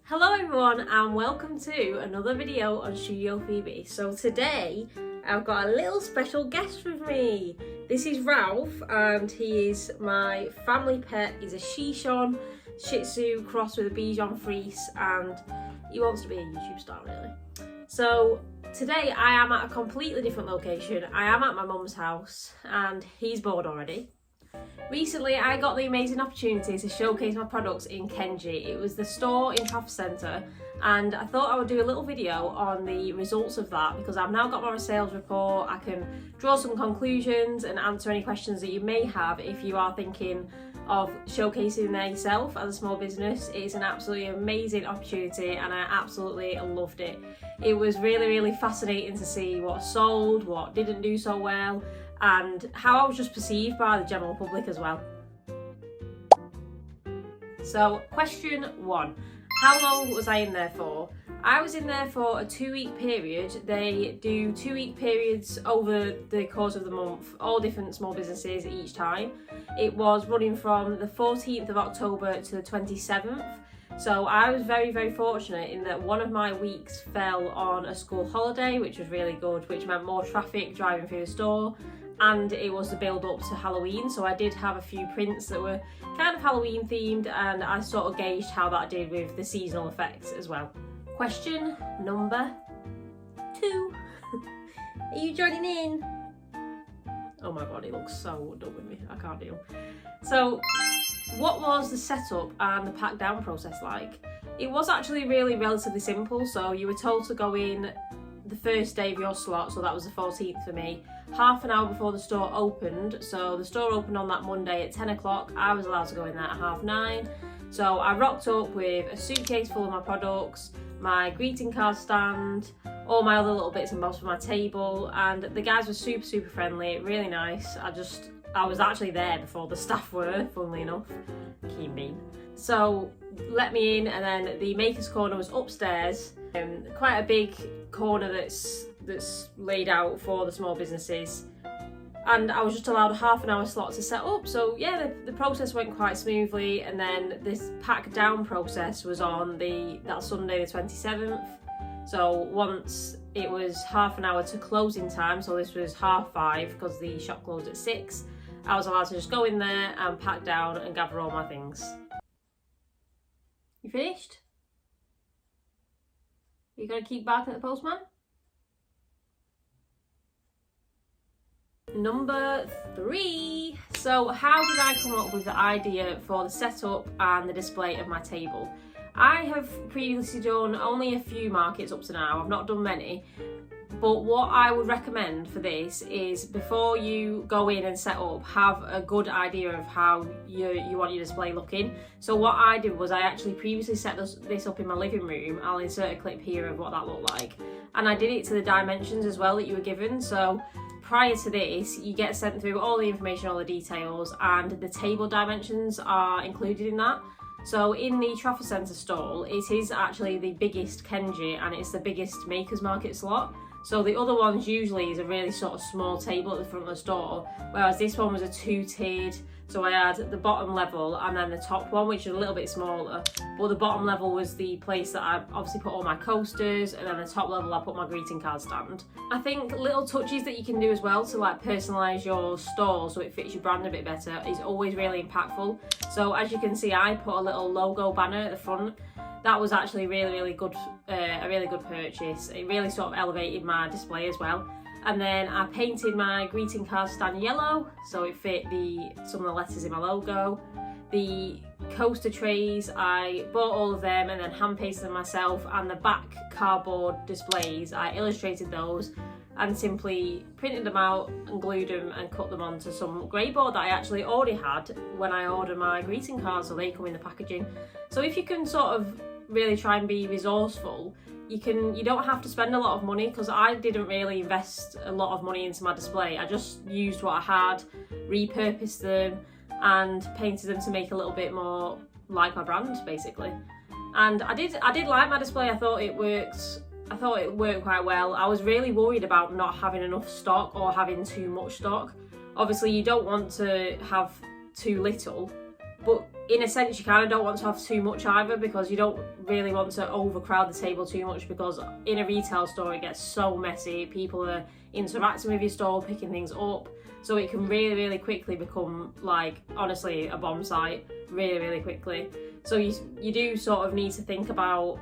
Hello everyone and welcome to another video on Studio Feebee. So today I've got a little special guest with me. This is Ralph and he is my family pet. He's a Shih Tzu crossed with a Bichon Frise and he wants to be a YouTube star really. So today I am at a completely different location. I am at my mum's house and he's bored already. Recently I got the amazing opportunity to showcase my products in Kenji. It was the store in Trafford Centre and I thought I would do a little video on the results of that because I've now got my sales report. I can draw some conclusions and answer any questions that you may have if you are thinking of showcasing there yourself as a small business. It's an absolutely amazing opportunity and I absolutely loved it. It was really fascinating to see what sold, what didn't do so well, and how I was just perceived by the general public as well. So question 1, how long was I in there for? I was in there for a 2-week period. They do 2-week periods over the course of the month, all different small businesses each time. It was running from the 14th of October to the 27th. So I was very fortunate in that one of my weeks fell on a school holiday, which was really good, which meant more traffic driving through the store. And it was the build up to Halloween, so I did have a few prints that were kind of Halloween themed and I sort of gauged how that did with the seasonal effects as well. Question number 2. Are you joining in? Oh my god, he looks so done with me, I can't deal. So what was the setup and the pack down process like? It was actually really relatively simple. So you were told to go in the first day of your slot, so that was the 14th for me, half an hour before the store opened. So the store opened on that Monday at 10 o'clock. I was allowed to go in there at 9:30. So I rocked up with a suitcase full of my products, my greeting card stand, all my other little bits and bobs for my table, and the guys were super friendly, really nice. I was actually there before the staff were, funnily enough. Keen bean. So let me in, and then the makers corner was upstairs. Quite a big corner that's laid out for the small businesses, and I was just allowed a half an hour slot to set up. So yeah, the process went quite smoothly, and then this pack down process was on that Sunday the 27th. So once it was half an hour to closing time, so this was 5:30 because the shop closed at 6, I was allowed to just go in there and pack down and gather all my things. You finished? You gonna keep barking at the postman? Number 3. So how did I come up with the idea for the setup and the display of my table? I have previously done only a few markets up to now. I've not done many. But what I would recommend for this is before you go in and set up, have a good idea of how you want your display looking. So what I did was I actually previously set this up in my living room. I'll insert a clip here of what that looked like. And I did it to the dimensions as well that you were given. So prior to this, you get sent through all the information, all the details, and the table dimensions are included in that. So in the Trafford Centre stall, it is actually the biggest Kenji and it's the biggest Makers Market slot. So the other ones usually is a really sort of small table at the front of the store, whereas this one was a 2-tiered. So I had the bottom level and then the top one, which is a little bit smaller. But the bottom level was the place that I obviously put all my coasters, and then the top level I put my greeting card stand. I think little touches that you can do as well to like personalise your store so it fits your brand a bit better is always really impactful. So as you can see, I put a little logo banner at the front. That was actually really good, a really good purchase. It really sort of elevated my display as well. And then I painted my greeting card stand yellow, so it fit some of the letters in my logo. The coaster trays, I bought all of them and then hand pasted them myself, and the back cardboard displays, I illustrated those and simply printed them out and glued them and cut them onto some grey board that I actually already had when I ordered my greeting cards, so they come in the packaging. So if you can sort of really try and be resourceful, you don't have to spend a lot of money, because I didn't really invest a lot of money into my display. I just used what I had, repurposed them and painted them to make a little bit more like my brand basically. And I did like my display. I thought it worked quite well. I was really worried about not having enough stock or having too much stock. Obviously you don't want to have too little, but in a sense you kind of don't want to have too much either, because you don't really want to overcrowd the table too much, because in a retail store it gets so messy. People are interacting with your store, picking things up, so it can really quickly become, like, honestly, a bomb site really quickly. So you do sort of need to think about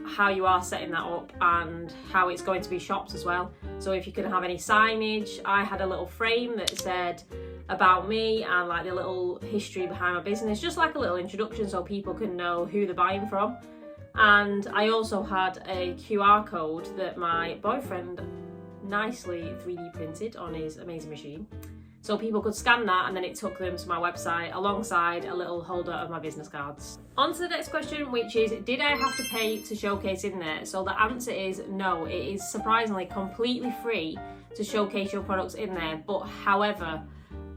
how you are setting that up and how it's going to be shopped as well. So if you can have any signage, I had a little frame that said about me and like the little history behind my business, just like a little introduction so people can know who they're buying from. And I also had a QR code that my boyfriend nicely 3D printed on his amazing machine, so people could scan that and then it took them to my website alongside a little holder of my business cards. On to the next question, which is, did I have to pay to showcase in there? So the answer is no. It is surprisingly completely free to showcase your products in there, but however,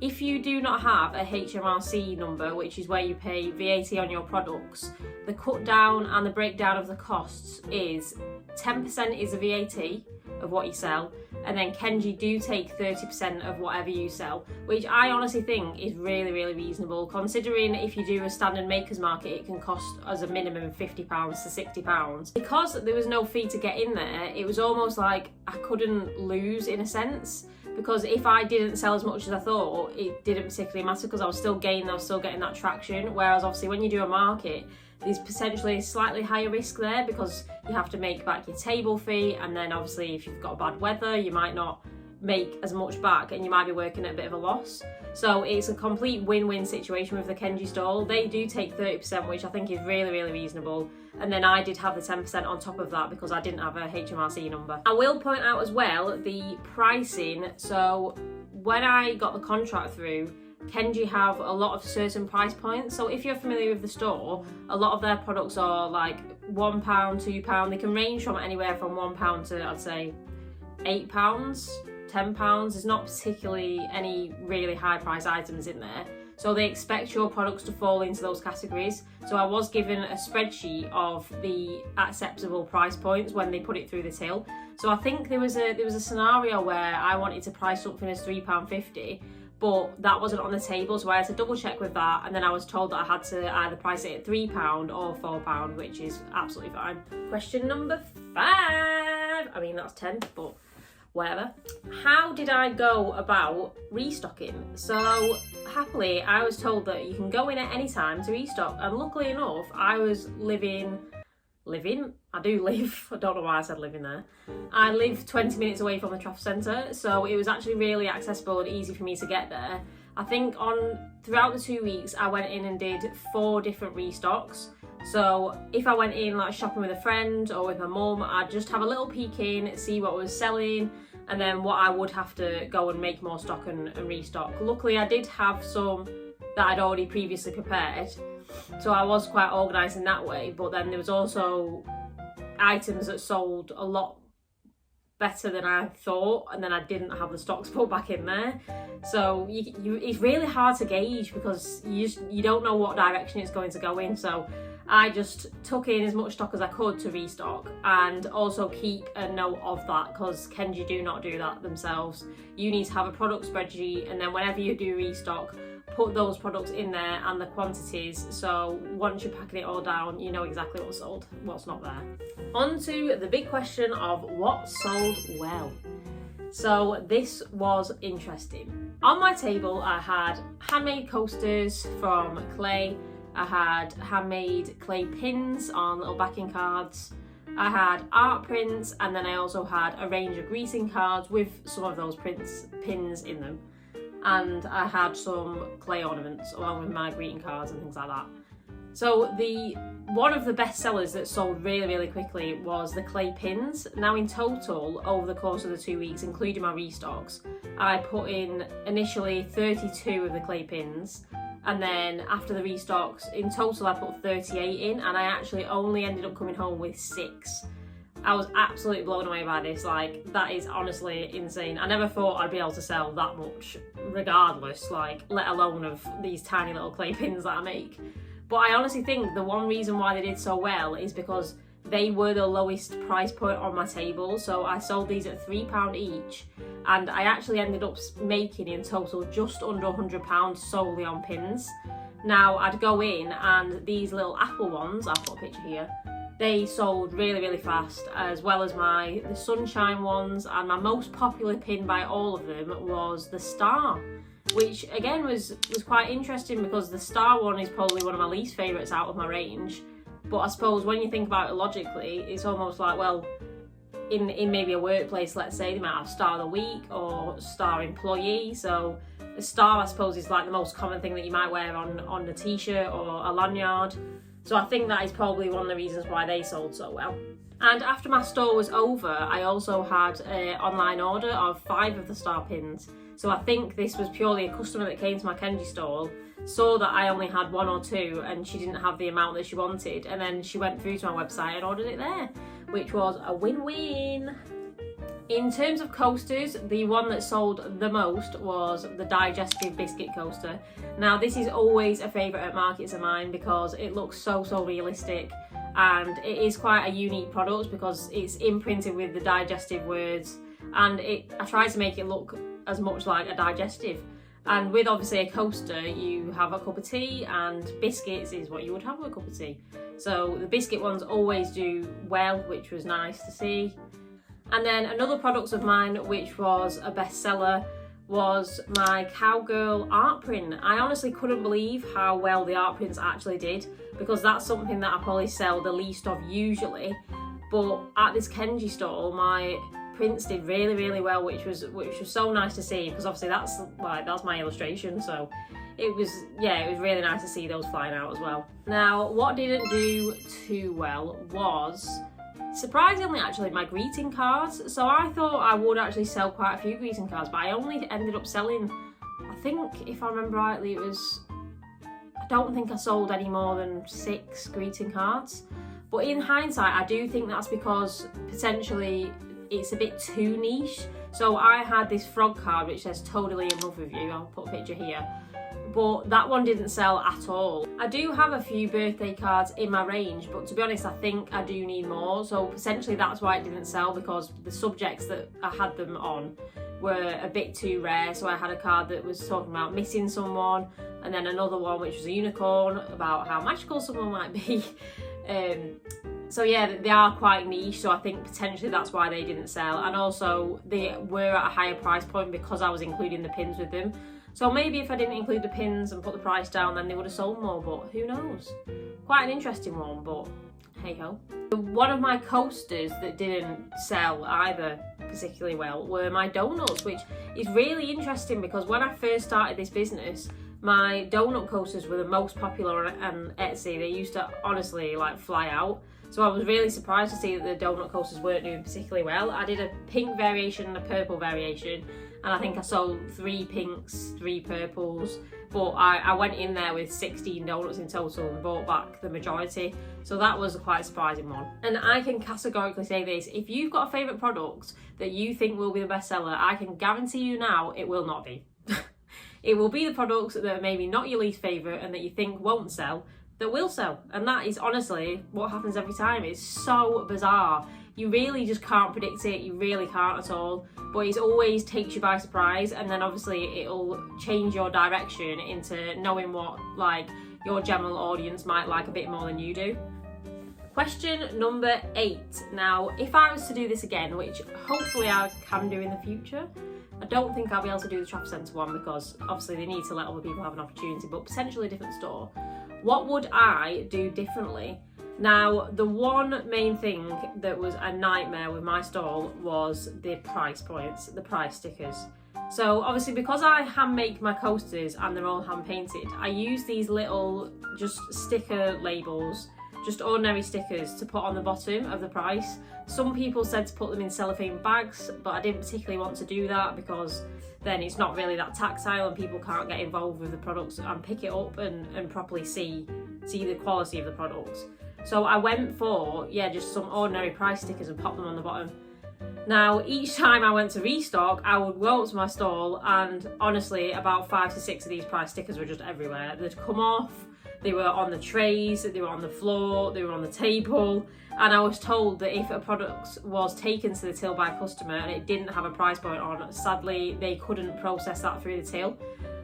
if you do not have a HMRC number, which is where you pay VAT on your products, the cut down and the breakdown of the costs is 10% is the VAT of what you sell, and then Kenji do take 30% of whatever you sell, which I honestly think is really reasonable, considering if you do a standard makers market it can cost as a minimum £50 to £60. Because there was no fee to get in there, it was almost like I couldn't lose in a sense, because if I didn't sell as much as I thought, it didn't particularly matter because I was still gaining, I was still getting that traction. Whereas obviously when you do a market, there's potentially a slightly higher risk there because you have to make back your table fee, and then obviously if you've got bad weather you might not make as much back and you might be working at a bit of a loss. So it's a complete win-win situation with the Kenji Store. They do take 30%, which I think is really reasonable, and then I did have the 10% on top of that because I didn't have a HMRC number. I will point out as well the pricing. So when I got the contract through, Kenji have a lot of certain price points. So if you're familiar with the store, a lot of their products are like £1, £2. They can range from anywhere from £1 to, I'd say, £8, £10. There's not particularly any really high price items in there. So they expect your products to fall into those categories. So I was given a spreadsheet of the acceptable price points when they put it through the till. So I think there was a scenario where I wanted to price something as £3.50, but that wasn't on the table, so I had to double check with that, and then I was told that I had to either price it at £3 or £4, which is absolutely fine. Question number 5. I mean, that's 10, but whatever. How did I go about restocking? So happily, I was told that you can go in at any time to restock, and luckily enough, I was I do live, I don't know why I said living there. I live 20 minutes away from the Trafford Centre, so it was actually really accessible and easy for me to get there. I think throughout the 2 weeks, I went in and did 4 different restocks. So if I went in like shopping with a friend or with my mum, I'd just have a little peek in, see what was selling, and then what I would have to go and make more stock and restock. Luckily, I did have some that I'd already previously prepared, so I was quite organised in that way, but then there was also items that sold a lot better than I thought, and then I didn't have the stocks put back in there. So it's really hard to gauge because you don't know what direction it's going to go in. So I just took in as much stock as I could to restock, and also keep a note of that because Kenji do not do that themselves. You need to have a product spreadsheet, and then whenever you do restock, put those products in there and the quantities, so once you're packing it all down, you know exactly what's sold, what's not there. On to the big question of what sold well. So this was interesting. On my table I had handmade coasters from clay, I had handmade clay pins on little backing cards, I had art prints, and then I also had a range of greeting cards with some of those pins in them. And I had some clay ornaments along with my greeting cards and things like that. So one of the best sellers that sold really quickly was the clay pins. Now in total, over the course of the 2 weeks, including my restocks, I put in initially 32 of the clay pins, and then after the restocks, in total I put 38 in, and I actually only ended up coming home with 6. I was absolutely blown away by this. Like, that is honestly insane. I never thought I'd be able to sell that much regardless, like, let alone of these tiny little clay pins that I make. But I honestly think the one reason why they did so well is because they were the lowest price point on my table. So I sold these at £3 each, and I actually ended up making in total just under £100 solely on pins. Now I'd go in and these little apple ones, I'll put a picture here, they sold really, really fast, as well as the sunshine ones, and my most popular pin by all of them was the star, which again was quite interesting because the star one is probably one of my least favourites out of my range. But I suppose when you think about it logically, it's almost like, well, in maybe a workplace, let's say, they might have star of the week or star employee. So a star, I suppose, is like the most common thing that you might wear on a t-shirt or a lanyard. So I think that is probably one of the reasons why they sold so well. And after my store was over, I also had an online order of 5 of the star pins. So I think this was purely a customer that came to my Kenji store, saw that I only had 1 or 2 and she didn't have the amount that she wanted, and then she went through to my website and ordered it there, which was a win-win. In terms of coasters, the one that sold the most was the digestive biscuit coaster. Now this is always a favourite at markets of mine because it looks so realistic, and it is quite a unique product because it's imprinted with the digestive words, and I tried to make it look as much like a digestive. And with obviously a coaster, you have a cup of tea, and biscuits is what you would have with a cup of tea. So the biscuit ones always do well, which was nice to see. And then another product of mine, which was a bestseller, was my cowgirl art print. I honestly couldn't believe how well the art prints actually did, because that's something that I probably sell the least of usually. But at this Kenji store, my prints did really well, which was so nice to see, because obviously that's my illustration. So it was really nice to see those flying out as well. Now what didn't do too well was, surprisingly, actually, my greeting cards. So I thought I would actually sell quite a few greeting cards, but I only ended up selling, I think, if I remember rightly, I don't think I sold any more than 6 greeting cards. But in hindsight, I do think that's because potentially it's a bit too niche. So I had this frog card which says "Totally in love with you." I'll put a picture here. But that one didn't sell at all. I do have a few birthday cards in my range, but to be honest, I think I do need more. So potentially that's why it didn't sell, because the subjects that I had them on were a bit too rare. So I had a card that was talking about missing someone, and then another one which was a unicorn, about how magical someone might be. So yeah, they are quite niche, so I think potentially that's why they didn't sell. And also they were at a higher price point because I was including the pins with them. So maybe if I didn't include the pins and put the price down, then they would have sold more, but who knows? Quite an interesting one, but hey ho. One of my coasters that didn't sell either particularly well were my donuts, which is really interesting because when I first started this business, my donut coasters were the most popular on Etsy. They used to honestly fly out. So I was really surprised to see that the donut coasters weren't doing particularly well. I did a pink variation and a purple variation, and I think I sold 3 pinks, 3 purples, but I went in there with 16 donuts in total and bought back the majority. So that was a quite surprising one. And I can categorically say this: if you've got a favourite product that you think will be the best seller, I can guarantee you now it will not be. It will be the products that are maybe not your least favourite and that you think won't sell, that will sell. And that is honestly what happens every time. It's so bizarre. You really just can't predict it. You really can't at all. But it always takes you by surprise, and then obviously it'll change your direction into knowing what your general audience might like a bit more than you do. Question number 8. Now, if I was to do this again, which hopefully I can do in the future, I don't think I'll be able to do the Trafford Centre one because obviously they need to let other people have an opportunity, but potentially a different store. What would I do differently? Now, the one main thing that was a nightmare with my stall was the price points, the price stickers. So obviously because I hand make my coasters and they're all hand painted, I use these little just sticker labels, just ordinary stickers to put on the bottom of the price. Some people said to put them in cellophane bags, but I didn't particularly want to do that because then it's not really that tactile and people can't get involved with the products and pick it up and properly see the quality of the products. So I went for, just some ordinary price stickers and pop them on the bottom. Now, each time I went to restock, I would go up to my stall and honestly about 5 to 6 of these price stickers were just everywhere. They'd come off, they were on the trays, they were on the floor, they were on the table, and I was told that if a product was taken to the till by a customer and it didn't have a price point on, sadly they couldn't process that through the till.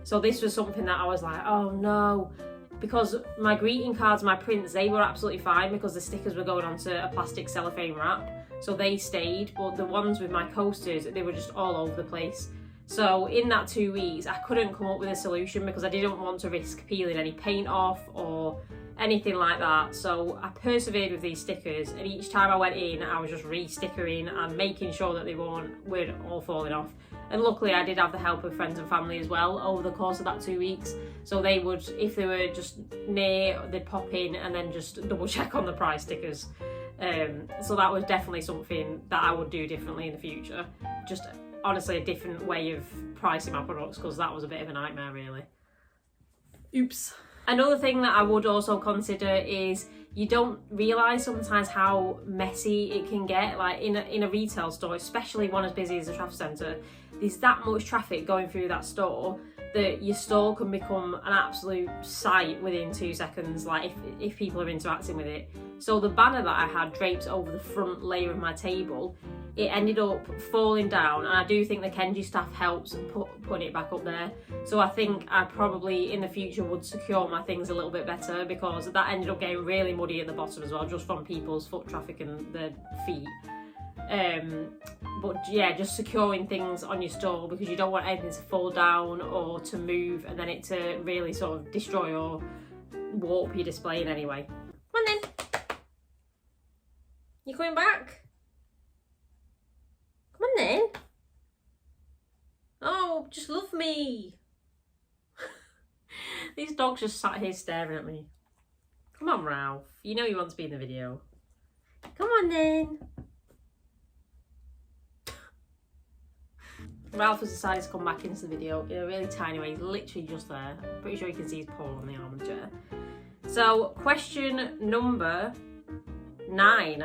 So this was something that I was like, oh no, because my greeting cards, my prints, they were absolutely fine because the stickers were going onto a plastic cellophane wrap, so they stayed, but the ones with my coasters, they were just all over the place. So in that 2 weeks, I couldn't come up with a solution because I didn't want to risk peeling any paint off or anything like that. So I persevered with these stickers, and each time I went in, I was just re-stickering and making sure that they weren't all falling off. And luckily I did have the help of friends and family as well over the course of that 2 weeks. So they would, if they were just near, they'd pop in and then just double check on the price stickers. So that was definitely something that I would do differently in the future. Just honestly a different way of pricing my products, because that was a bit of a nightmare really. Oops. Another thing that I would also consider is you don't realise sometimes how messy it can get. Like in a retail store, especially one as busy as a Trafford Centre, there's that much traffic going through that store that your store can become an absolute sight within 2 seconds, like if people are interacting with it. So the banner that I had draped over the front layer of my table, it ended up falling down, and I do think the Kenji staff helps putting it back up there. So I think I probably in the future would secure my things a little bit better, because that ended up getting really muddy at the bottom as well, just from people's foot traffic and their feet. But yeah, just securing things on your store, because you don't want anything to fall down or to move and then it to really sort of destroy or warp your display in any way. Come on then. You coming back? Come on then. Oh, just love me. These dogs just sat here staring at me. Come on, Ralph. You know you want to be in the video. Come on then. Ralph has decided to come back into the video in a really tiny way. He's literally just there. I'm pretty sure you can see his paw on the arm of the chair. So, question number 9.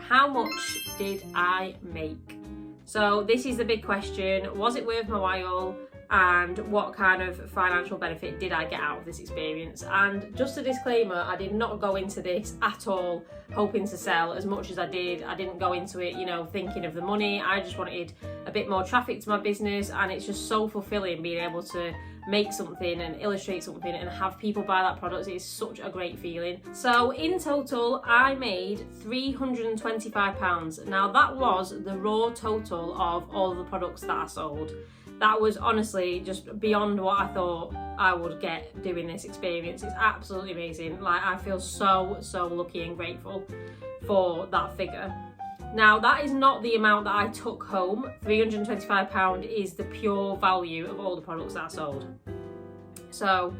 How much did I make? So this is the big question. Was it worth my while? And what kind of financial benefit did I get out of this experience? And just a disclaimer, I did not go into this at all hoping to sell as much as I did. I didn't go into it, thinking of the money. I just wanted a bit more traffic to my business, and it's just so fulfilling being able to make something and illustrate something and have people buy that product. It is such a great feeling. So in total, I made £325. Now that was the raw total of all of the products that I sold. That was honestly just beyond what I thought I would get doing this experience. It's absolutely amazing. Like, I feel so lucky and grateful for that figure. Now, that is not the amount that I took home. £325 is the pure value of all the products that I sold. So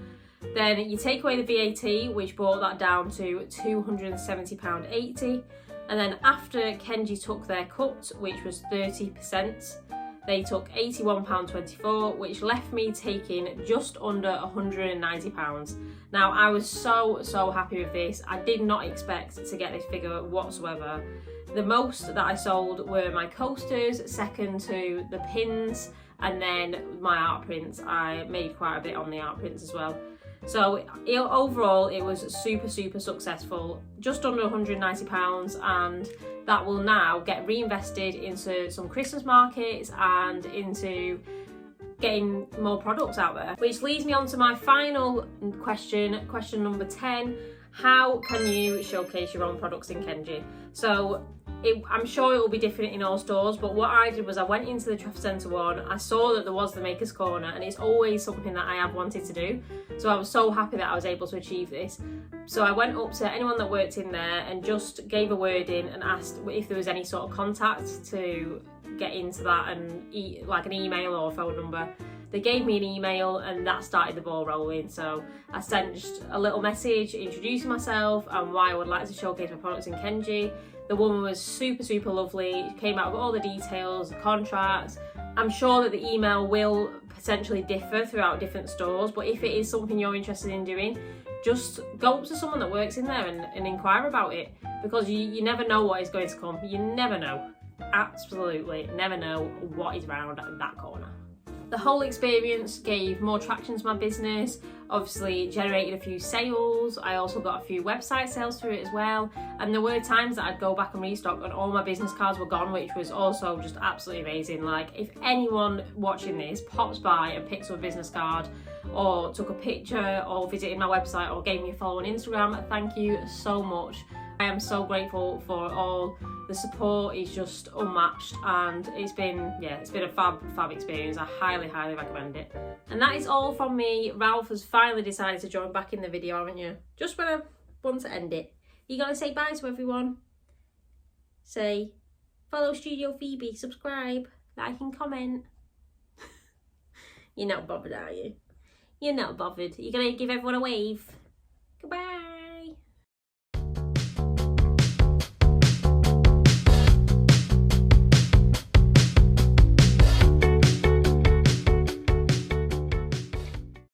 then you take away the VAT, which brought that down to £270.80. And then after Kenji took their cut, which was 30%, they took £81.24, which left me taking just under £190. Now, I was so happy with this. I did not expect to get this figure whatsoever. The most that I sold were my coasters, second to the pins, and then my art prints. I made quite a bit on the art prints as well. So overall, it was super successful, just under £190, and that will now get reinvested into some Christmas markets and into getting more products out there. Which leads me on to my final question number 10. How can you showcase your own products in Kenji? So I'm sure it will be different in all stores, but what I did was I went into the Trafford Centre one, I saw that there was the Maker's Corner, and it's always something that I have wanted to do. So I was so happy that I was able to achieve this. So I went up to anyone that worked in there and just gave a word in and asked if there was any sort of contact to get into that, and like an email or a phone number. They gave me an email, and that started the ball rolling. So I sent just a little message introducing myself and why I would like to showcase my products in Kenji. The woman was super lovely, came out with all the details, the contracts. I'm sure that the email will potentially differ throughout different stores, but if it is something you're interested in doing, just go up to someone that works in there and inquire about it, because you never know what is going to come. You never know. Absolutely never know what is around that corner. The whole experience gave more traction to my business, obviously generated a few sales. I also got a few website sales through it as well. And there were times that I'd go back and restock and all my business cards were gone, which was also just absolutely amazing. Like, if anyone watching this pops by and picks up a business card or took a picture or visited my website or gave me a follow on Instagram, thank you so much. I am so grateful for all the support. It's just unmatched, and it's been a fab experience. I highly recommend it. And that is all from me. Ralph has finally decided to join back in the video, haven't you? Just when I want to end it. You gotta say bye to everyone. Say follow Studio Feebee, subscribe, like and comment. You're not bothered, are you? You're not bothered. You're gonna give everyone a wave. Goodbye.